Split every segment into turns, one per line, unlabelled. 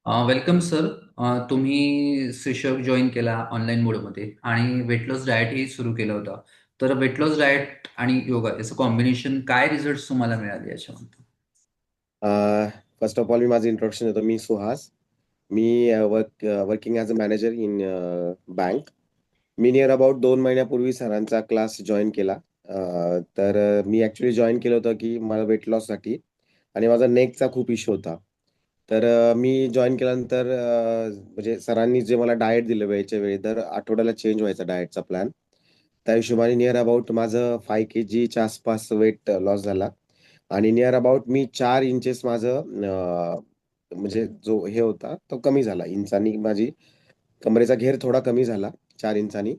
Welcome sir. तुम्ही सेशॉक join केला online मोडमध्ये आणि वेट लॉस डाएटही सुरू केलं होतं. तर वेट लॉस डाएट आणि योगा याचं कॉम्बिनेशन काय रिझल्ट तुम्हाला मिळाले याच्यामध्ये?
फर्स्ट ऑफ ऑल मी माझं इंट्रोडक्शन देतो. मी सुहास. मी working as a manager in bank. मी नियर अबाउट 2 महिन्यापूर्वी सरांचा क्लास जॉईन केला. मी ॲक्च्युली जॉईन केलं होतं की मला वेट लॉससाठी आणि माझा नेकचा खूप इश्यू होता. मी जॉईन केल्यानंतर म्हणजे सरांनी जे मला डाएट दिलं वेळच्या वेळी, दर आठवड्याला चेंज व्हायचा डाएटचा प्लॅन. त्या हिशोबाने नियर अबाउट माझं 5 केजीच्या आसपास वेट लॉस झाला. आणि नियर अबाउट मी 4 इंचेस म्हणजे जो हे होता तो कमी झाला. इंचानी माझी कमरेचा घेर थोडा कमी झाला 4 इंचानी.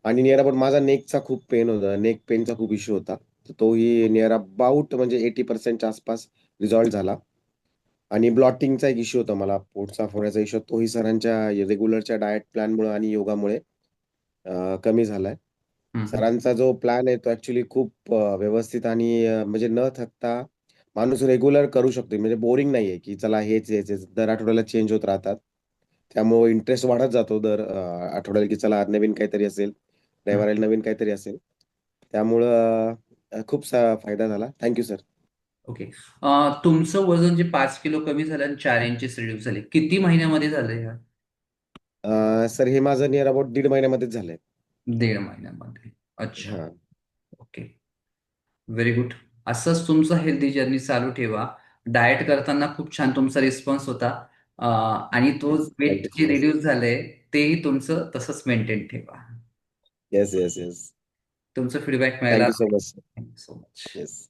आणि नियर अबाउट माझा नेकचा खूप पेन होता. नेक पेनचा खूप इश्यू होता. तर तोही नियर अबाउट म्हणजे 80% आसपास रिझॉल्व्ह झाला. आणि ब्लॉटिंगचा एक इश्यू होता मला, पोट साफ होण्याचा इश्यू, तोही सरांच्या रेग्युलरच्या डायट प्लॅनमुळे आणि योगामुळे कमी झालाय.
हं, हं.
सरांचा जो प्लॅन आहे तो ॲक्चुअली खूप व्यवस्थित आणि म्हणजे न थकता माणूस रेग्युलर करू शकतो. म्हणजे बोरिंग नाहीये, की चला हेच. दर आठवड्याला चेंज होत राहतात. त्यामुळे इंटरेस्ट वाढत जातो दर आठवड्याला, की चला आज नवीन काहीतरी असेल,
हं.
रविवारी नवीन काहीतरी असेल. खूप फायदा झाला. Thank sir.
ओके. तुमचं वजन जे 5 किलो कमी झालं आणि 4 इंचेस रिड्यूस झाले, किती महिन्यामध्ये झालं या?
सर हे माझं नियर अबाउट 1.5 महिन्यामध्येच झालंय.
1.5 महिन्यामध्ये. अच्छा.
हां.
ओके. Very good. असंच तुमचं हेल्दी जर्नी चालू ठेवा. डाएट करताना खूप छान तुमचा रिस्पॉन्स होता. आणि तो
येस. थँक
वेट
यू
जे
सो मच.
रिड्यूस झालंय तेही तुमचं तसंच मेंटेन ठेवा.
येस.
तुमचा फीडबॅक मिळाला.
Thank you so much.
Thank you so much.
Yes.